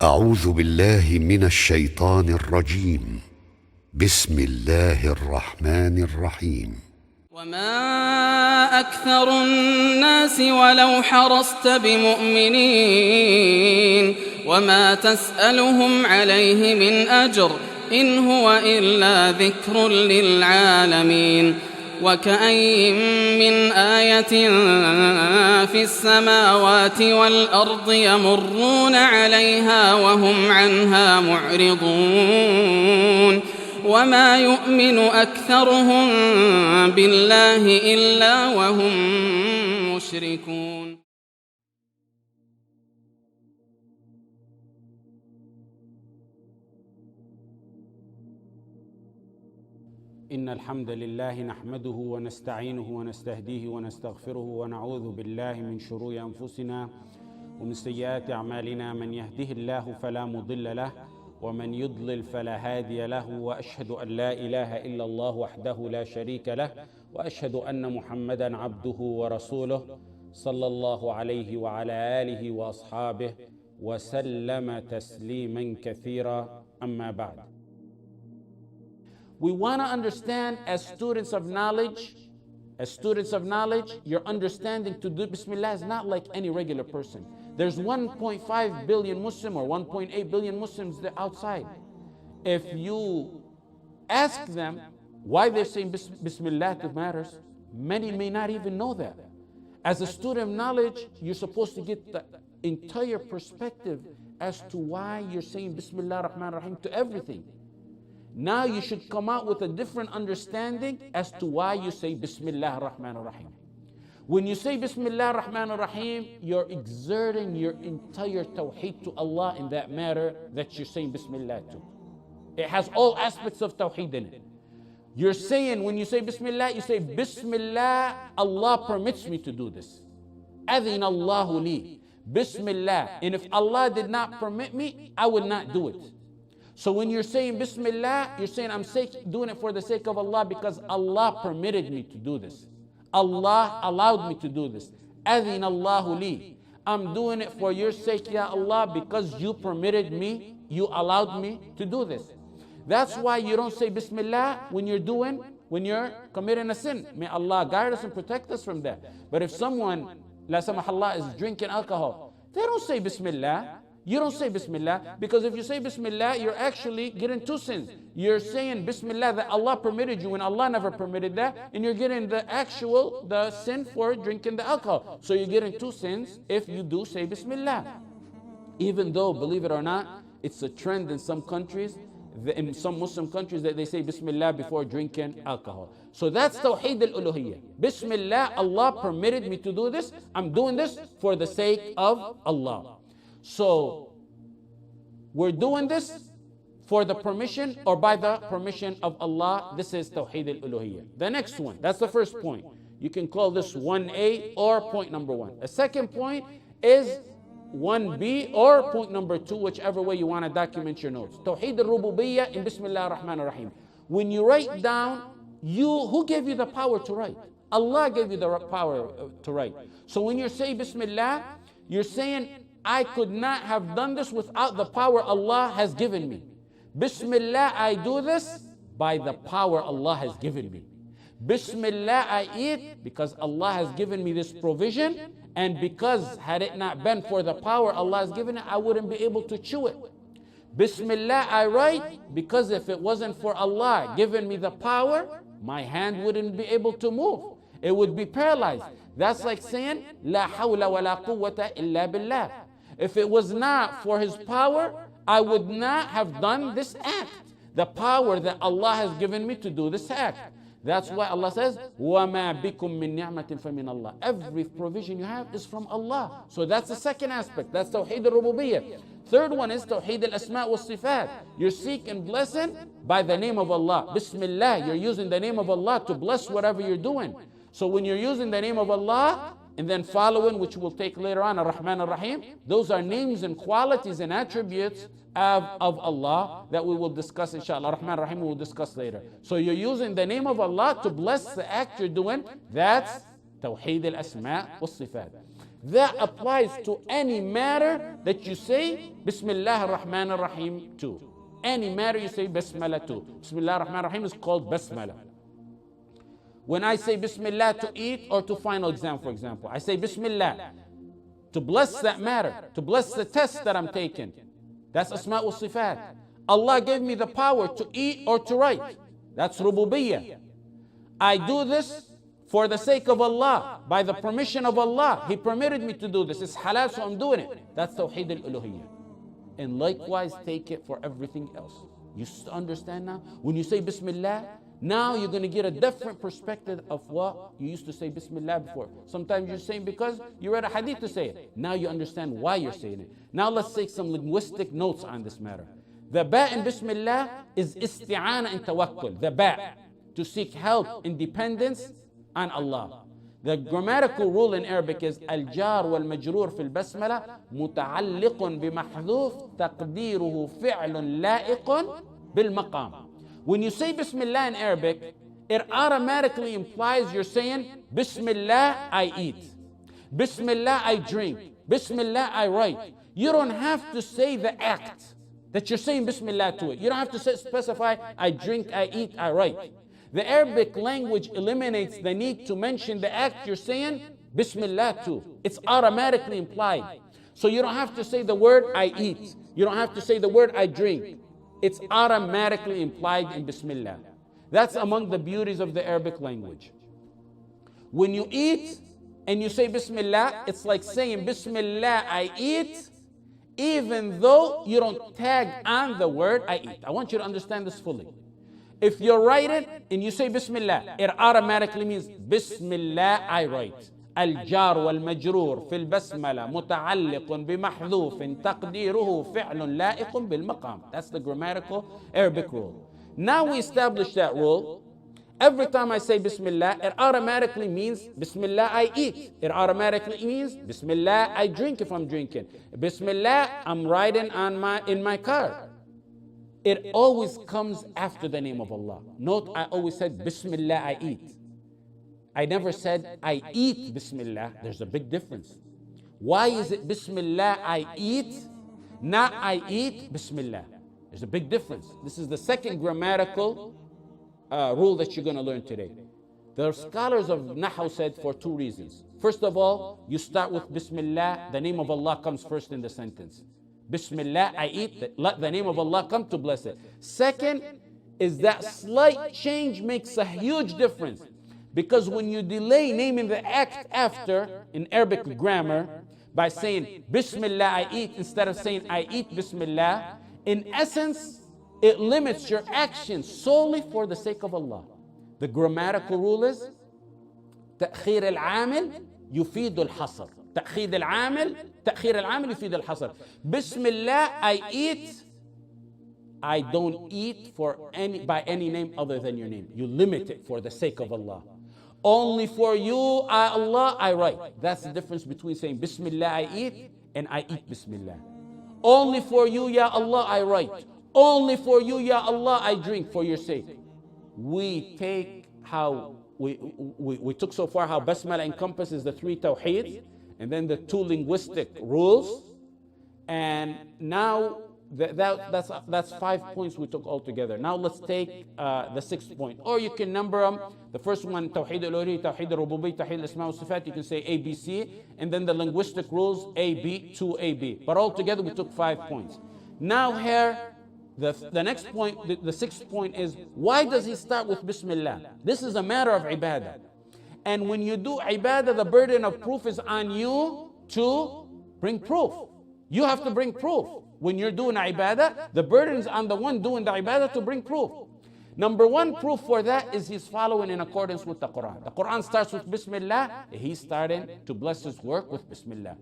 أعوذ بالله من الشيطان الرجيم. بسم الله الرحمن الرحيم. وما أكثر الناس ولو حرصت بمؤمنين وما تسألهم عليه من أجر إن هو إلا ذكر للعالمين. وكأين من آية في السماوات والأرض يمرون عليها وهم عنها معرضون وما يؤمن أكثرهم بالله إلا وهم مشركون. إن الحمد لله نحمده ونستعينه ونستهديه ونستغفره ونعوذ بالله من شرور أنفسنا ومن سيئات أعمالنا. من يهده الله فلا مضل له ومن يضلل فلا هادي له، وأشهد أن لا إله إلا الله وحده لا شريك له، وأشهد أن محمدا عبده ورسوله صلى الله عليه وعلى آله وأصحابه وسلم تسليما كثيرا. أما بعد. We want to understand as students of knowledge, your understanding to do Bismillah is not like any regular person. There's 1.5 billion Muslim or 1.8 billion Muslims outside. If you ask them why they're saying Bismillah to matters, many may not even know that. As a student of knowledge, you're supposed to get the entire perspective as to why you're saying Bismillah Rahman Rahim to everything. Now you should come out with a different understanding as to why you say Bismillah Rahman Rahim. When you say Bismillah Rahman Rahim, you're exerting your entire tawheed to Allah in that matter that you're saying Bismillah to. It has all aspects of tawheed in it. You're saying, when you say Bismillah, you say Bismillah, Allah permits me to do this. Adhin Allahu li. Bismillah. And if Allah did not permit me, I would not do it. So when you're saying Bismillah, you're saying I'm doing it for the sake of Allah because Allah permitted me to do this. Allah allowed me to do this. Adhin Allahu li. I'm doing it for your sake, Ya Allah, because you permitted me, you allowed me to do this. That's why you don't say Bismillah when you're committing a sin. May Allah guide us and protect us from that. But if someone, la samahallah, is drinking alcohol, they don't say Bismillah. You don't say Bismillah, because if you say Bismillah, you're actually getting two sins. You're saying Bismillah that Allah permitted you when Allah never permitted that, and you're getting the sin for drinking the alcohol. So you're getting two sins if you do say Bismillah. Even though, believe it or not, it's a trend in some countries, in some Muslim countries, that they say Bismillah before drinking alcohol. So that's Tawheed al-Uluhiyyah. Bismillah, Allah permitted me to do this. I'm doing this for the sake of Allah. So we're doing this for the permission or by the permission of Allah. This is Tawheed al-Uluhiyyah. The next one, that's the first point. You can call this 1A or point number 1. The second point is 1B or point number 2, whichever way you want to document your notes. Tawheed al-Rububiyyah in Bismillah ar-Rahman ar-Rahim. When you write down, who gave you the power to write? Allah gave you the power to write. So when you say Bismillah, you're saying, I could not have done this without the power Allah has given me. Bismillah, I do this by the power Allah has given me. Bismillah, I eat because Allah has given me this provision, and because had it not been for the power Allah has given it, I wouldn't be able to chew it. Bismillah, I write because if it wasn't for Allah giving me the power, my hand wouldn't be able to move. It would be paralyzed. That's like saying, La hawla wa la quwwata illa billah. If it was not for His power, I would not have done this act. The power that Allah has given me to do this act. That's why Allah says, وَمَا بِكُم مِّن نِعْمَةٍ فَمِنَ اللَّهِ. Every provision you have is from Allah. So that's the second aspect. That's Tawheed al-Rububiyyah. Third one is Tawheed al-Asma' wa-Sifat. You're seeking blessing by the name of Allah. Bismillah, you're using the name of Allah to bless whatever you're doing. So when you're using the name of Allah, and then following, which we'll take later on, Ar-Rahman Ar-Rahim, those are names and qualities and attributes of Allah that we will discuss, inshallah. Ar-Rahman Ar-Rahim we will discuss later. So you're using the name of Allah to bless the act you're doing. That's Tawheed al-Asma' wa-Sifat. that applies to any matter that you say Bismillah ar-Rahman ar-Rahim to. Any matter you say Bismillah to. Bismillah ar-Rahman ar-Rahim is called Bismillah. When I say Bismillah to eat or to final exam, for example, I say Bismillah to bless that matter, to bless the test that I'm taking. That's Asma wa Sifat. Allah gave me the power to eat or to write. That's Rububiyyah. I do this for the sake of Allah, by the permission of Allah. He permitted me to do this. It's halal, so I'm doing it. That's Tawheed al-Uluhiyyah. And likewise, take it for everything else. You understand now? When you say Bismillah, now you're going to get a different perspective of what you used to say Bismillah before. Sometimes you're saying because you read a hadith to say it. Now you understand why you're saying it. Now let's take some linguistic notes on this matter. The ba in Bismillah is isti'ana and tawakkul. The ba, to seek help, independence on Allah. The grammatical rule in Arabic is al-jar wal-majrur fil basmala muta'alliqun bimahdhuf taqdiruhu fi'lun la'iqun bil-maqam. When you say Bismillah in Arabic, it automatically implies you're saying Bismillah I eat, Bismillah I drink, Bismillah I write. You don't have to say the act that you're saying Bismillah to it. You don't have to specify I drink, I eat, I write. The Arabic language eliminates the need to mention the act you're saying Bismillah to. It's automatically implied. So you don't have to say the word I eat. You don't have to say the word I drink. It's automatically implied in Bismillah. That's among the beauties of the Arabic language. When you eat and you say Bismillah, it's like saying Bismillah I eat, even though you don't tag on the word I eat. I want you to understand this fully. If you write it and you say Bismillah, it automatically means Bismillah I write. الجار والمجرور في البسملة متعلق بمحذوف تقديره فعل لائق بالمقام. That's the grammatical Arabic rule. Now we establish that rule. Every time I say Bismillah, it automatically means Bismillah I eat. It automatically means Bismillah I drink if I'm drinking. Bismillah I'm riding in my car. It always comes after the name of Allah. Note, I always said Bismillah I eat. I never said I eat Bismillah. There's a big difference. Why is it Bismillah I eat, not I eat Bismillah? There's a big difference. This is the second grammatical rule that you're going to learn today. The scholars of Nahu said for two reasons. First of all, you start with Bismillah, the name of Allah comes first in the sentence. Bismillah, I eat, let the name of Allah come to bless it. Second is that slight change makes a huge difference. Because when you delay naming the act after, in Arabic grammar, by saying Bismillah I eat instead of saying I eat Bismillah, in essence, it limits your action solely for the sake of Allah. The grammatical rule is تأخير العامل يفيد الحصر. تأخير العامل يفيد الحصر. Bismillah I eat. I don't eat by any name other than your name. You limit it for the sake of Allah. Only for you, Allah, I write. That's the difference between saying Bismillah I eat and I eat Bismillah. Only for you, Ya Allah, I write. Only for you, Ya Allah, I drink for your sake. We take how we took so far how Basmala encompasses the three tawheeds and then the two linguistic rules. And now that's 5 points we took all together. Now let's take the 6th point. Or you can number them. The first one, Tawheed al-Uluhiyyah, Tawheed al-Rububiyyah, Tawheed al-Asma' wa-Sifat. You can say A, B, C. And then the linguistic rules, A, B, 2, A, B. But all together we took 5 points. Now here, the next point, the 6th point is, why does he start with Bismillah? This is a matter of ibadah. And when you do ibadah, the burden of proof is on you to bring proof. You have to bring proof. When you're doing ibadah, the burden is on the one doing the ibadah to bring proof. Number one proof for that is he's following in accordance with the Quran. The Quran starts with Bismillah. He's starting to bless his work with Bismillah.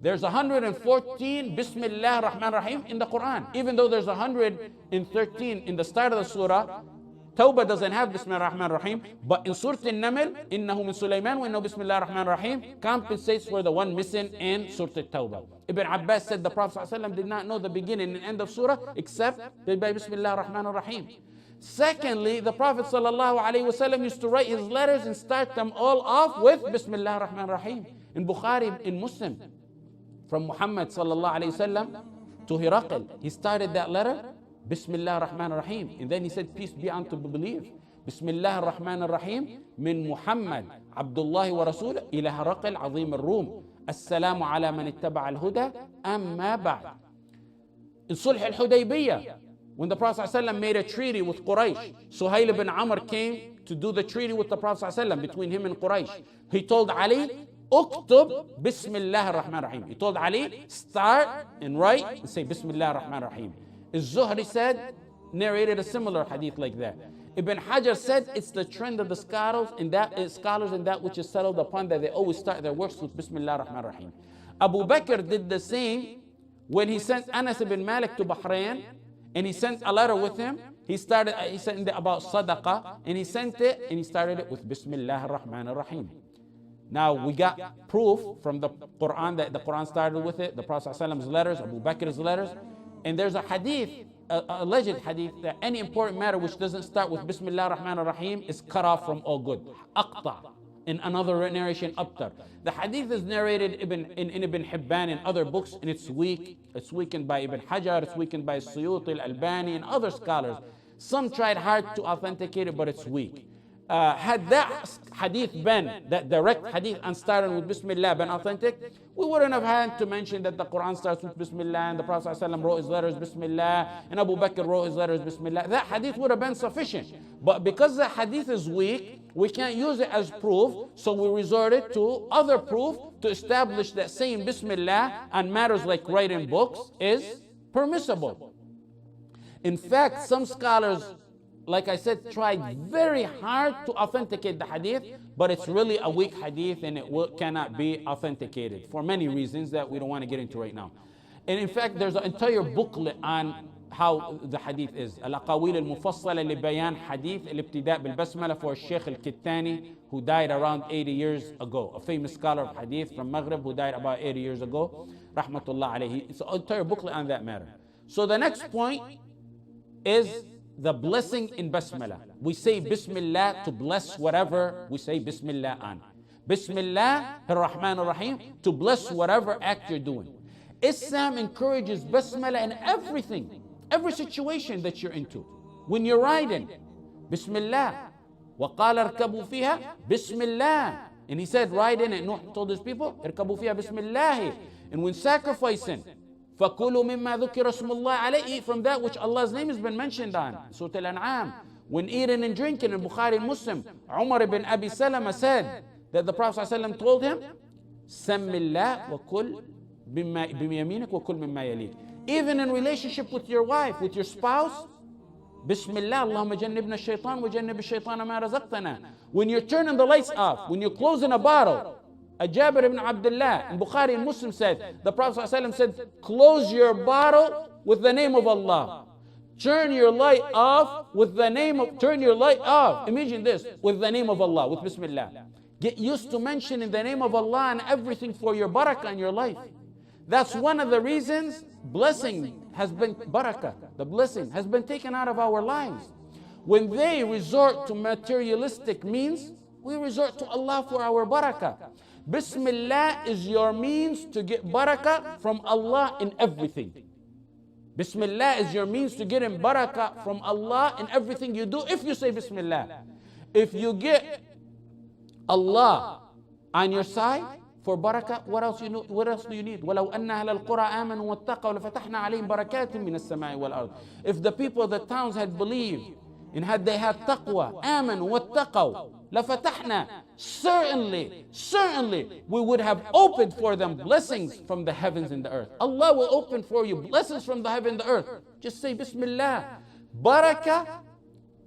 There's 114 Bismillah Rahman Rahim in the Quran. Even though there's 113 in the start of the surah, Tawbah doesn't have Bismillah Rahman Rahim. But in Surah An-Naml, Innahu min Sulaiman wa innahu Bismillah Rahman Rahim, compensates for the one missing in Surah Tawbah. Ibn Abbas said the Prophet ﷺ did not know the beginning and end of surah except by Bismillah Rahman Rahim. Secondly, the Prophet ﷺ used to write his letters and start them all off with Bismillah Rahman Rahim. In Bukhari, in Muslim, from Muhammad sallallahu alayhi wasallam to Hiraqil, he started that letter, Bismillah ar-Rahman ar-Rahim. And then he said, peace be unto believe. Bismillah ar-Rahman ar-Rahim, min Muhammad, Abdullah wa Rasul, ila Hiraqil, Azim al-Rum. Assalamu ala man ittaba al-huda, amma ba'd. In Sulh al-Hudaybiyah, when the Prophet ﷺ made a treaty with Quraysh, Suhail ibn Amr came to do the treaty with the Prophet ﷺ between him and Quraysh. He told Ali, Uktub Bismillah ar-Rahman ar-Rahim. He told Ali, start and write and say Bismillah ar-Rahman ar-Rahim. Az-Zuhri said, narrated a similar hadith like that. Ibn Hajar said it's the trend of the scholars and that which is settled upon, that they always start their works with Bismillah ar-Rahman ar-Rahim. Abu Bakr did the same when he sent Anas ibn Malik to Bahrain, and he sent a letter with him. He sent it about sadaqah, and he sent it and he started it with Bismillah ar-Rahman ar-Rahim. Now we got proof from the Quran that the Quran started with it, the Prophet ﷺ's letters, Abu Bakr's letters, and there's a hadith, alleged hadith, that any important matter which doesn't start with Bismillah ar-Rahman ar-Rahim is cut off from all good. Aqta. In another narration, Abtar. The hadith is narrated in Ibn Hibban and other books, and it's weak. It's weakened by Ibn Hajar, it's weakened by Suyuti al-Albani and other scholars. Some tried hard to authenticate it, but it's weak. Had that hadith been, that direct hadith and starting with Bismillah, been authentic, we wouldn't have had to mention that the Quran starts with Bismillah, and the Prophet ﷺ wrote his letters Bismillah, and Abu Bakr wrote his letters Bismillah. That hadith would have been sufficient. But because the hadith is weak, we can't use it as proof, so we resorted to other proof to establish that saying Bismillah on matters like writing books is permissible. In fact, some scholars, like I said, tried very hard to authenticate the hadith, but it's really a weak hadith and it cannot be authenticated for many reasons that we don't want to get into right now. And in fact, there's an entire booklet on how the hadith is. Al-Aqawil al-Mufassala li Bayan Hadith al-Ibtida' bil-Basmala for Shaykh al-Kittani, who died around 80 years ago. A famous scholar of hadith from Maghrib who died about 80 years ago. Rahmatullah alayhi. It's an entire booklet on that matter. So the next point is the blessing in Basmala. We say Bismillah to bless whatever we say Bismillah on. Bismillah ar-Rahman ar-Rahim, to bless whatever act you're doing. Islam encourages Basmala in everything, every situation that you're into. When you're riding, Bismillah. وَقَالَ ارْكَبُوا فِيهَا Bismillah. And he said, ride in it. Nuh told his people, ارْكَبُوا فِيهَا Bismillah. And when sacrificing, فَكُلُوا مِمَّا ذُكِرَ اسْمُ اللَّهِ عَلَيْهِ, eat from that which Allah's name has been mentioned on. Surah Al-An'am. When eating and drinking, in Bukhari and Muslim, Umar ibn Abi Salama said that the Prophet ﷺ told him, سَمِّ اللَّهِ وَكُلْ بِمَيَمِينِكَ وَكُلْ مِمَّا يَلِيكَ. Even in relationship with your wife, with your spouse, Bismillah, Allahumma jannibna shaitan wa jannib shaitana ma razaqtana. When you're turning the lights off, when you're closing a bottle, Jabir ibn Abdullah in Bukhari and Muslim said, the Prophet ﷺ said, close your bottle with the name of Allah. Turn your light off with the name of, turn your light off. Imagine this, with the name of Allah, with Bismillah. Get used to mentioning the name of Allah and everything for your barakah in your life. That's one of the reasons blessing has been, barakah, the blessing has been taken out of our lives. When they resort to materialistic means, we resort to Allah for our barakah. Bismillah is your means to get barakah from Allah in everything. Bismillah is your means to get in barakah from Allah in everything you do if you say Bismillah. If you get Allah on your side for barakah, what else do you need? وَلَوْ أَنَّ أَهْلَ الْقُرَىٰ آمَنُوا وَاتَّقَوْا لَفَتَحْنَا عَلَيْهِمْ بَرَكَاتٍ مِّنَ السَّمَاءِ وَالْأَرْضِ. If the people of the towns had believed and had they had taqwa, آمَنُوا وَاتَّقَوْا لَفَتَحْنَا, certainly we would have opened for them blessings from the heavens and the earth. Allah will open for you blessings from the heaven and the earth. Just say Bismillah. Barakah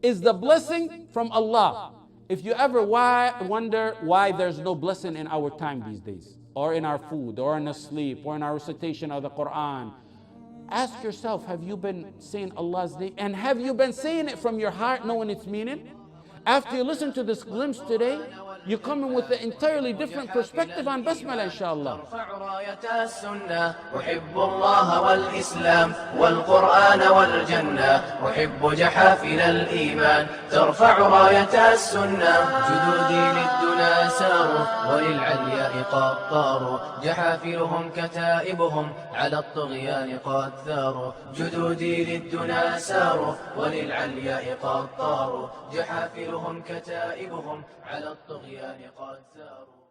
is the blessing from Allah. If you ever wonder why there's no blessing in our time these days, or in our food, or in our sleep, or in our recitation of the Quran, ask yourself, have you been saying Allah's name? And have you been saying it from your heart, knowing its meaning? After you listen to this glimpse today, you come in with an entirely different perspective on Basmala, inshallah. راية السنة أحب الله والإسلام والقرآن والجنة أحب جحافل الإيمان ترفع راية السنة جدودي للدنا ساروا وللعلياء قد طاروا جحافلهم كتائبهم على الطغيان قد ثاروا جدودي للدنا ساروا وللعلياء قد طاروا جحافلهم كتائبهم على الطغيان قد ثاروا